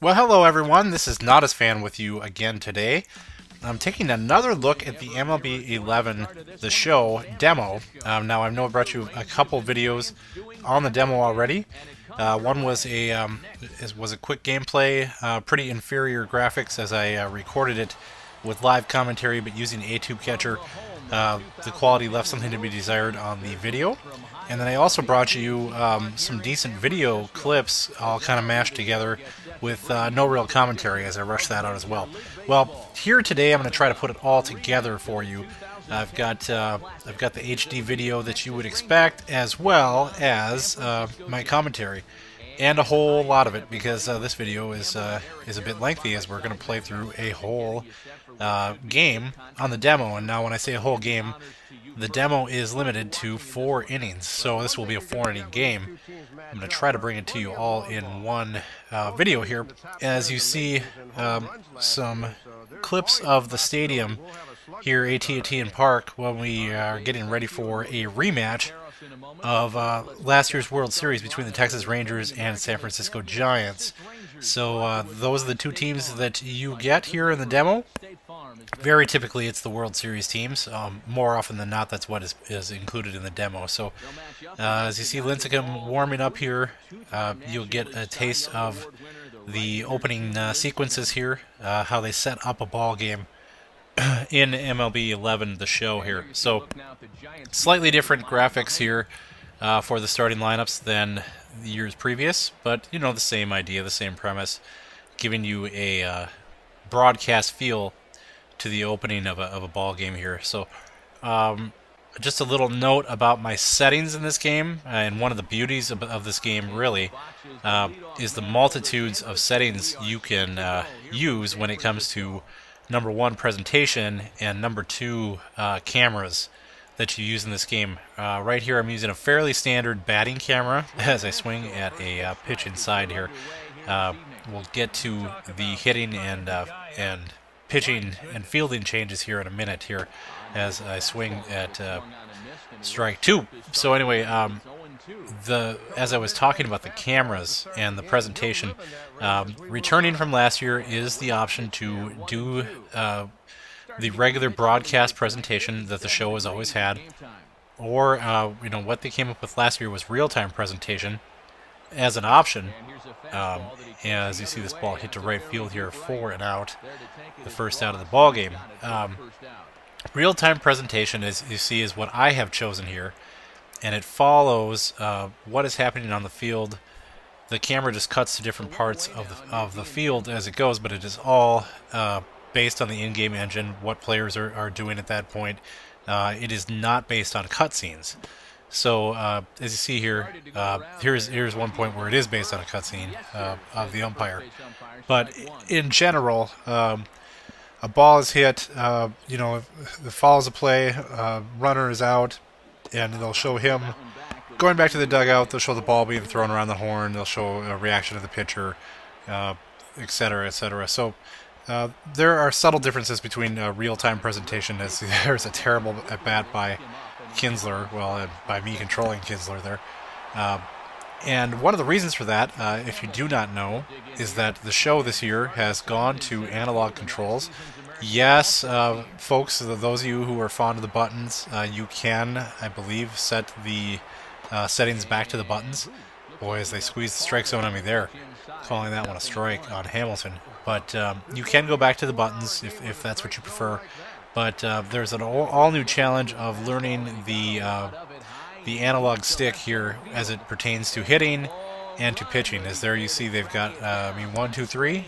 Well, hello everyone. This is Nadasfan with you again today. I'm taking another look at the MLB 11, the show demo. Now I know I brought you a couple videos on the demo already. One was a quick gameplay, pretty inferior graphics as I recorded it with live commentary, but using a tube catcher. The quality left something to be desired on the video. And then I also brought you some decent video clips all kind of mashed together with no real commentary as I rushed that out as well. Well, here today I'm going to try to put it all together for you. I've got the HD video that you would expect, as well as my commentary, and a whole lot of it, because this video is a bit lengthy, as we're going to play through a whole game on the demo. And now when I say a whole game, the demo is limited to 4 innings, so this will be a 4-inning game. I'm going to try to bring it to you all in one video here. As you see, some clips of the stadium here, AT&T Park, when we are getting ready for a rematch of last year's World Series between the Texas Rangers and San Francisco Giants. So those are the two teams that you get here in the demo. Very typically it's the World Series teams. More often than not, that's what is included in the demo. So as you see Lincecum warming up here, you'll get a taste of the opening sequences here, how they set up a ball game in MLB 11, the show here. So slightly different graphics here for the starting lineups than the years previous, but you know, the same idea, the same premise, giving you a broadcast feel to the opening of a ball game here. So just a little note about my settings in this game, and one of the beauties of this game really is the multitudes of settings you can use when it comes to number 1, presentation, and number 2, cameras that you use in this game. Right here I'm using a fairly standard batting camera as I swing at a pitch inside here. We'll get to the hitting and pitching and fielding changes here in a minute here as I swing at strike 2. So anyway, as I was talking about the cameras and the presentation, returning from last year is the option to do the regular broadcast presentation that the show has always had, or you know, what they came up with last year was real-time presentation as an option. As you see this ball hit to right field here, 4 and out, the first out of the ball game. Real-time presentation, as you see, is what I have chosen here, and it follows what is happening on the field. The camera just cuts to different parts of the field as it goes, but it is all based on the in-game engine, what players are doing at that point. It is not based on cutscenes. So as you see here, here's one point where it is based on a cutscene of the umpire. But in general, a ball is hit, you know, if it follows a play, runner is out, and they'll show him going back to the dugout. They'll show the ball being thrown around the horn. They'll show a reaction of the pitcher, etc., etc. So there are subtle differences between real-time presentation, as there's a terrible at-bat by Kinsler, well, by me controlling Kinsler there. And one of the reasons for that, if you do not know, is that the show this year has gone to analog controls. Yes, folks, those of you who are fond of the buttons, you can, I believe, set the settings back to the buttons. Boy, as they squeeze the strike zone on me there, calling that one a strike on Hamilton. But you can go back to the buttons if that's what you prefer. But there's an all-new challenge of learning the analog stick here as it pertains to hitting and to pitching. As there you see they've got 1, 2, 3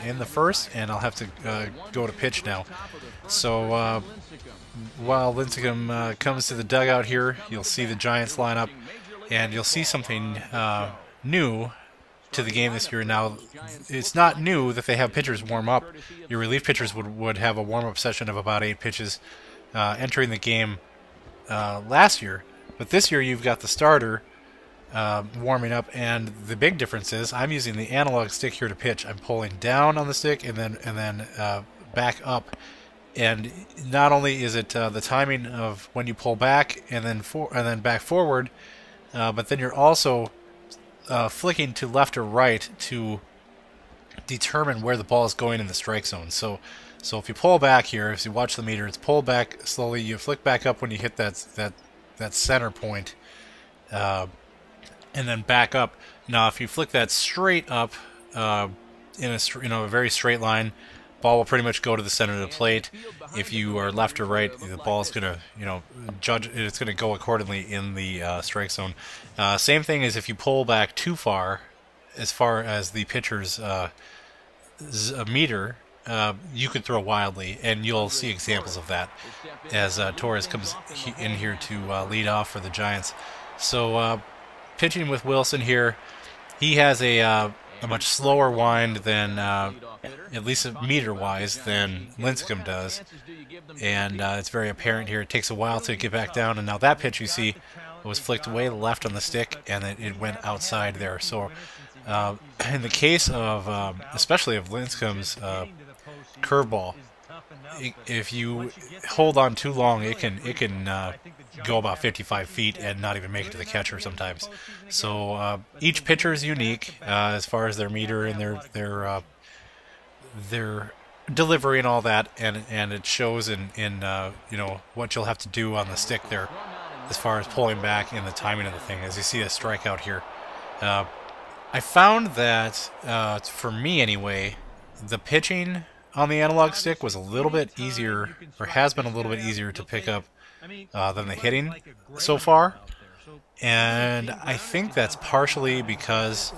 in the first, and I'll have to go to pitch now. So while Lincecum comes to the dugout here, you'll see the Giants line up, and you'll see something new to the game this year. Now, it's not new that they have pitchers warm up. Your relief pitchers would have a warm-up session of about 8 pitches entering the game last year. But this year you've got the starter warming up, and the big difference is I'm using the analog stick here to pitch. I'm pulling down on the stick and then back up. And not only is it the timing of when you pull back and then back forward, but then you're also flicking to left or right to determine where the ball is going in the strike zone. So if you pull back here, if you watch the meter, it's pulled back slowly. You flick back up when you hit that center point, and then back up. Now, if you flick that straight up in a very straight line, ball will pretty much go to the center of the plate. If you are left or right, the ball is going to, judge. It's going to go accordingly in the strike zone. Same thing as if you pull back too far as the pitcher's meter, you could throw wildly, and you'll see examples of that as Torres comes in here to lead off for the Giants. So pitching with Wilson here, he has a much slower wind than, at least meter-wise, than Lincecum does, and it's very apparent here. It takes a while to get back down, and now that pitch you see was flicked way left on the stick, and it went outside there. So in the case of, especially of Lincecum's curveball, if you hold on too long, it can go about 55 feet and not even make it to the catcher sometimes. So each pitcher is unique as far as their meter and their delivery and all that, and it shows in what you'll have to do on the stick there as far as pulling back and the timing of the thing. As you see a strikeout here, I found that for me anyway, the pitching on the analog stick was a little bit easier, or has been a little bit easier to pick up than the hitting so far, and I think that's partially because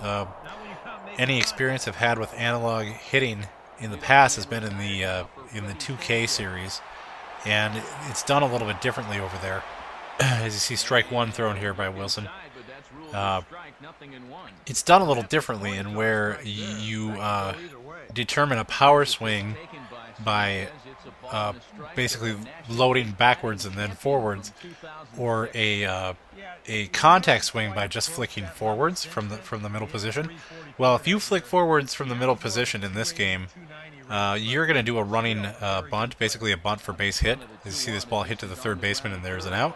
any experience I've had with analog hitting in the past has been in the 2K series, and it's done a little bit differently over there. As you see, strike one thrown here by Wilson. It's done a little differently in where you determine a power swing by basically loading backwards and then forwards, or a contact swing by just flicking forwards from the middle position. Well, if you flick forwards from the middle position in this game, you're going to do a running bunt, basically a bunt for base hit. As you see this ball hit to the third baseman, and there's an out.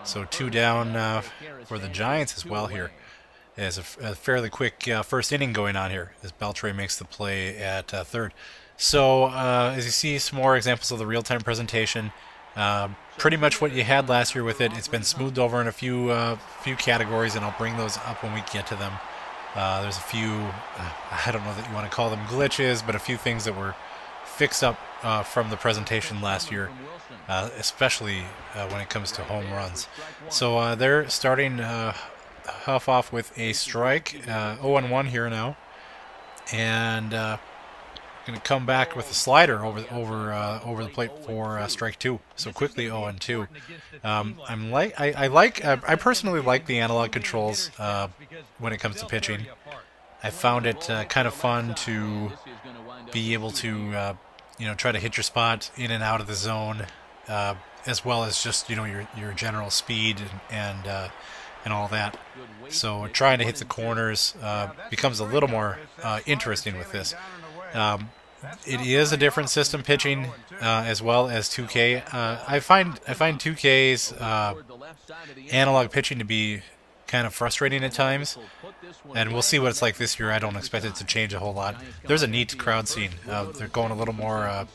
So 2 down for the Giants as well here. There's a fairly quick first inning going on here as Beltre makes the play at third. So as you see, some more examples of the real-time presentation. Pretty much what you had last year with it. It's been smoothed over in a few categories, and I'll bring those up when we get to them. There's a few, I don't know that you want to call them glitches, but a few things that were fixed up from the presentation last year, especially when it comes to home runs. So they're starting Huff off with a strike, 0-1 here now, and going to come back with a slider over the plate for strike 2. So quickly 0-2. I personally like the analog controls when it comes to pitching. I found it kind of fun to be able to try to hit your spot in and out of the zone, as well as just your general speed and all that. So trying to hit the corners becomes a little more interesting with this. It is a different system pitching as well as 2K. I find 2K's analog pitching to be kind of frustrating at times, and we'll see what it's like this year. I don't expect it to change a whole lot. There's a neat crowd scene. They're going a little more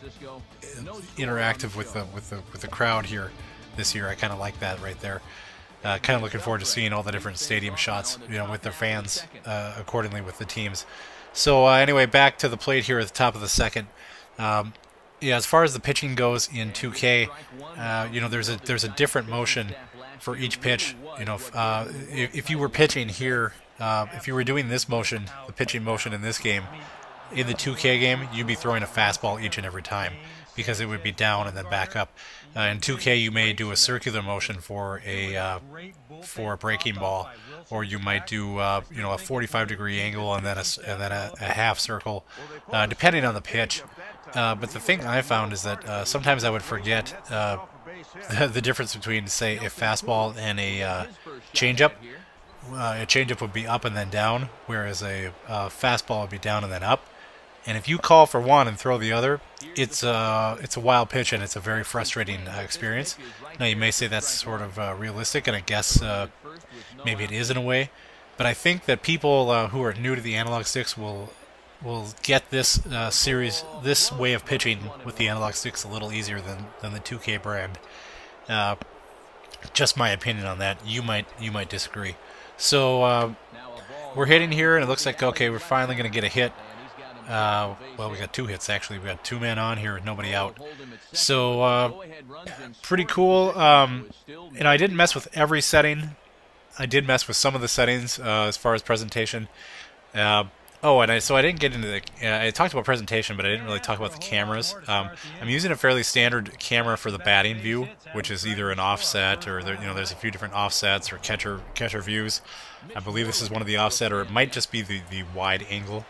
interactive with the crowd here this year. I kind of like that right there. Kind of looking forward to seeing all the different stadium shots, with their fans accordingly with the teams. So anyway, back to the plate here at the top of the second. As far as the pitching goes in 2K, there's a different motion for each pitch. If you were pitching here, if you were doing this motion, the pitching motion in this game, in the 2K game, you'd be throwing a fastball each and every time because it would be down and then back up. In 2K, you may do a circular motion for a breaking ball, or you might do a 45-degree angle and then a half circle, depending on the pitch. But the thing I found is that sometimes I would forget the difference between, say, a fastball and a changeup. A changeup would be up and then down, whereas a fastball would be down and then up. And if you call for one and throw the other, it's a wild pitch, and it's a very frustrating experience. Now, you may say that's sort of realistic, and I guess maybe it is in a way. But I think that people who are new to the analog sticks will will get this series, this way of pitching with the analog sticks a little easier than the 2K brand. Just my opinion on that. You might disagree. So we're hitting here, and it looks like, okay, we're finally going to get a hit. Well, we got 2 hits, actually. We got 2 men on here with nobody out. So, pretty cool. I didn't mess with every setting. I did mess with some of the settings as far as presentation. So I didn't get into the... I talked about presentation, but I didn't really talk about the cameras. I'm using a fairly standard camera for the batting view, which is either an offset or there's a few different offsets or catcher views. I believe this is one of the offset, or it might just be the wide angle,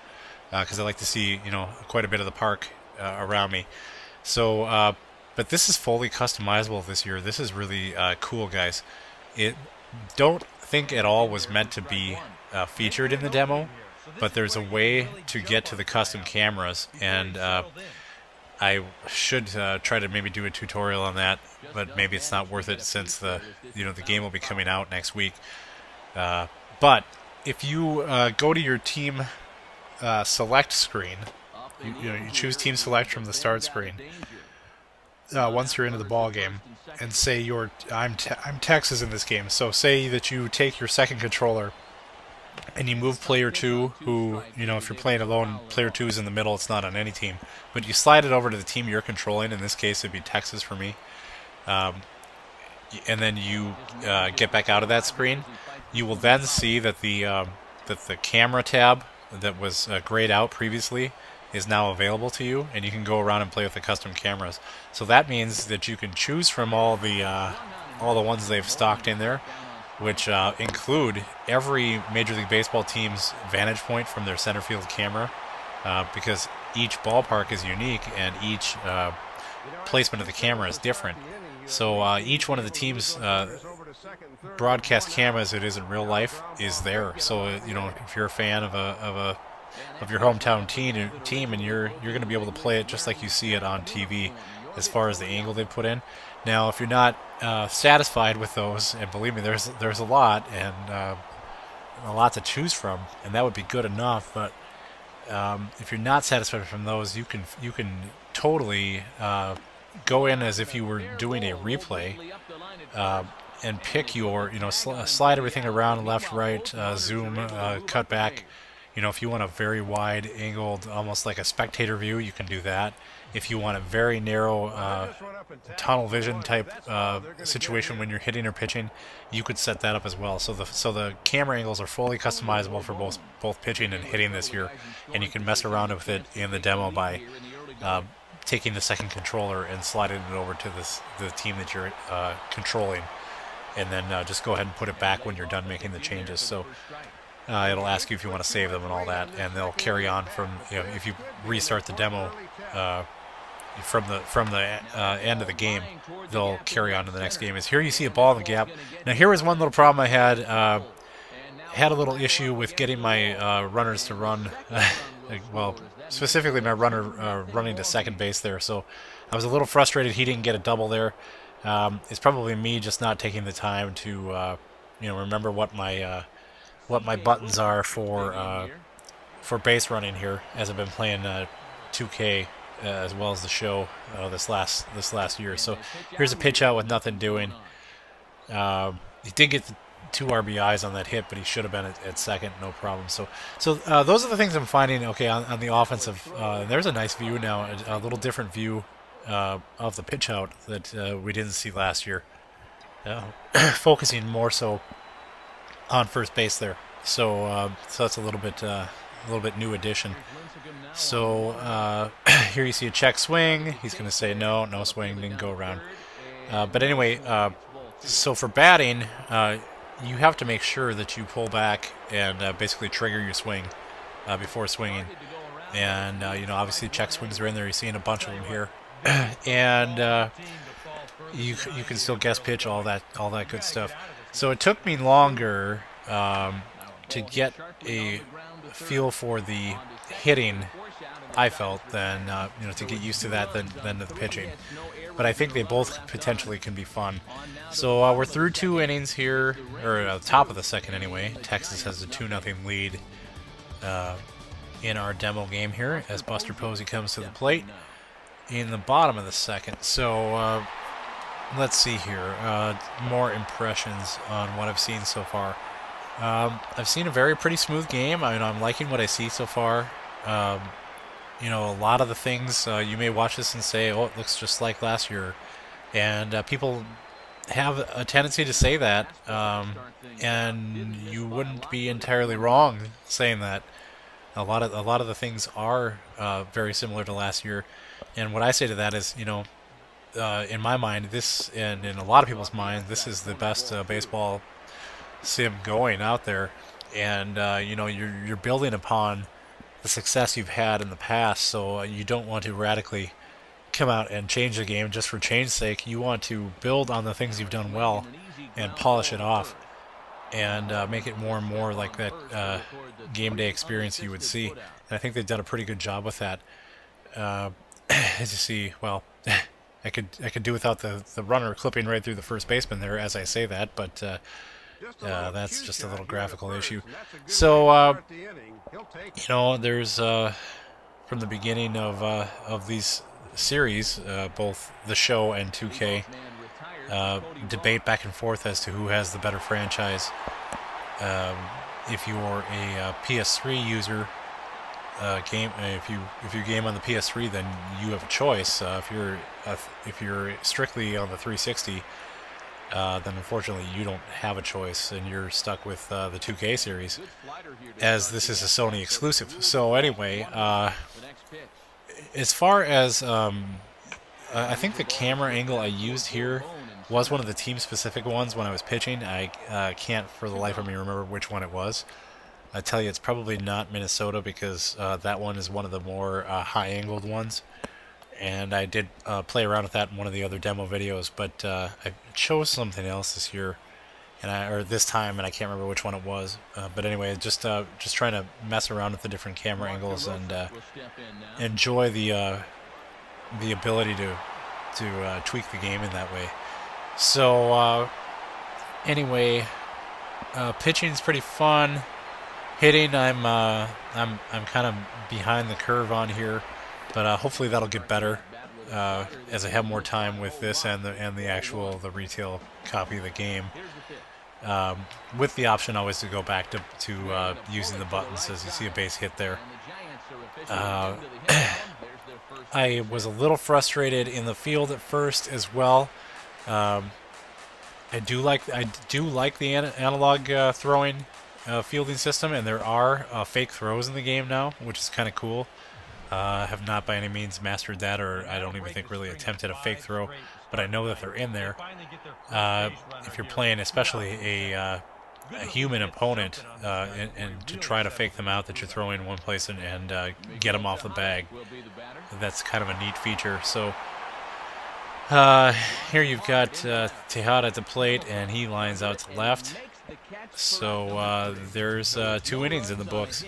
because I like to see quite a bit of the park around me. So, but this is fully customizable this year. This is really cool, guys. It don't think at all was meant to be featured in the demo. But there's a way to get to the custom cameras, and I should try to maybe do a tutorial on that, but maybe it's not worth it since the game will be coming out next week. But if you go to your team select screen, you choose team select from the start screen once you're into the ball game, and say I'm Texas in this game. So say that you take your second controller and you move player 2, who, if you're playing alone, player 2 is in the middle, it's not on any team. But you slide it over to the team you're controlling, in this case it'd be Texas for me. And then you get back out of that screen. You will then see that the camera tab that was grayed out previously is now available to you, and you can go around and play with the custom cameras. So that means that you can choose from all the ones they've stocked in there, which include every Major League Baseball team's vantage point from their center field camera, because each ballpark is unique and each placement of the camera is different. So each one of the team's broadcast cameras, it is in real life, is there. So if you're a fan of your hometown team, and you're going to be able to play it just like you see it on TV, as far as the angle they put in. Now, if you're not satisfied with those, and believe me, there's a lot, and a lot to choose from, and that would be good enough. But if you're not satisfied from those, you can totally go in as if you were doing a replay, and pick your slide everything around, left, right, zoom, cut back. If you want a very wide angled, almost like a spectator view, you can do that. If you want a very narrow tunnel vision type situation when you're hitting or pitching, you could set that up as well. So the camera angles are fully customizable for both pitching and hitting this year, and you can mess around with it in the demo by taking the second controller and sliding it over to the team that you're controlling, and then just go ahead and put it back when you're done making the changes. So it'll ask you if you want to save them and all that, and they'll carry on from if you restart the demo from the end of the game, they'll carry on to the next game. Here you see a ball in the gap. Now here was one little problem I had. Had a little issue with getting my runners to run. Well, specifically my runner running to second base there. So I was a little frustrated he didn't get a double there. It's probably me just not taking the time to remember what my buttons are for base running here, as I've been playing 2K as well as the show this last year. So here's a pitch out with nothing doing. He did get the 2 RBIs on that hit, but he should have been at second, no problem. So those are the things I'm finding. Okay, on the offensive, there's a nice view now, a little different view of the pitch out that we didn't see last year. Focusing more so on first base there. So that's a little bit new addition. So here you see a check swing. He's going to say no swing, didn't go around. But anyway, so for batting, you have to make sure that you pull back and basically trigger your swing before swinging. And obviously check swings are in there. You're seeing a bunch of them here, and you can still guess pitch, all that good stuff. So it took me longer to get a feel for the hitting, I felt, than to get used to that than the pitching. But I think they both potentially can be fun. So we're through 2 innings here, or top of the second anyway. Texas has a 2-0 lead. in our demo game here as Buster Posey comes to the plate in the bottom of the second. So let's see here. More impressions on what I've seen so far. I've seen a pretty smooth game. I mean, I'm liking what I see so far. You know, a lot of the things you may watch this and say, "Oh, it looks just like last year," and people have a tendency to say that, and you wouldn't be entirely wrong saying that. A lot of the things are very similar to last year, and what I say to that is, you know, in my mind, this, and in a lot of people's mind, this is the best baseball sim going out there, and you know, you're building upon the success you've had in the past, so you don't want to radically come out and change the game just for change's sake. You want to build on the things you've done well and polish it off and make it more and more like that game day experience you would see. And I think they've done a pretty good job with that. As you see, well, I could do without the runner clipping right through the first baseman there as I say that, but that's just a little graphical issue. So you know, there's from the beginning of these series, both the show and 2K, debate back and forth as to who has the better franchise. If you're a PS3 user, if you game on the PS3, then you have a choice. If you're strictly on the 360, then unfortunately you don't have a choice, and you're stuck with the 2K series, as this is a Sony exclusive. So anyway, as far as I think the camera angle I used here was one of the team-specific ones when I was pitching. I can't for the life of me remember which one it was. I tell you, it's probably not Minnesota, because that one is one of the more high-angled ones. And I did play around with that in one of the other demo videos, but I chose something else this year, or this time, and I can't remember which one it was. But anyway, just trying to mess around with the different camera angles and enjoy the ability to tweak the game in that way. So anyway, pitching's pretty fun. Hitting, I'm kind of behind the curve on here, but hopefully that'll get better as I have more time with this and the retail copy of the game, with the option always to go back to using the buttons, as you see a base hit there. I was a little frustrated in the field at first as well. I do like the analog throwing fielding system, and there are fake throws in the game now, which is kind of cool. I have not by any means mastered that, or I don't even think really attempted a fake throw, but I know that they're in there. If you're playing especially a human opponent, and to try to fake them out that you're throwing in one place and get them off the bag, that's kind of a neat feature. So here you've got Tejada at the plate, and he lines out to left. So there's 2 innings in the books.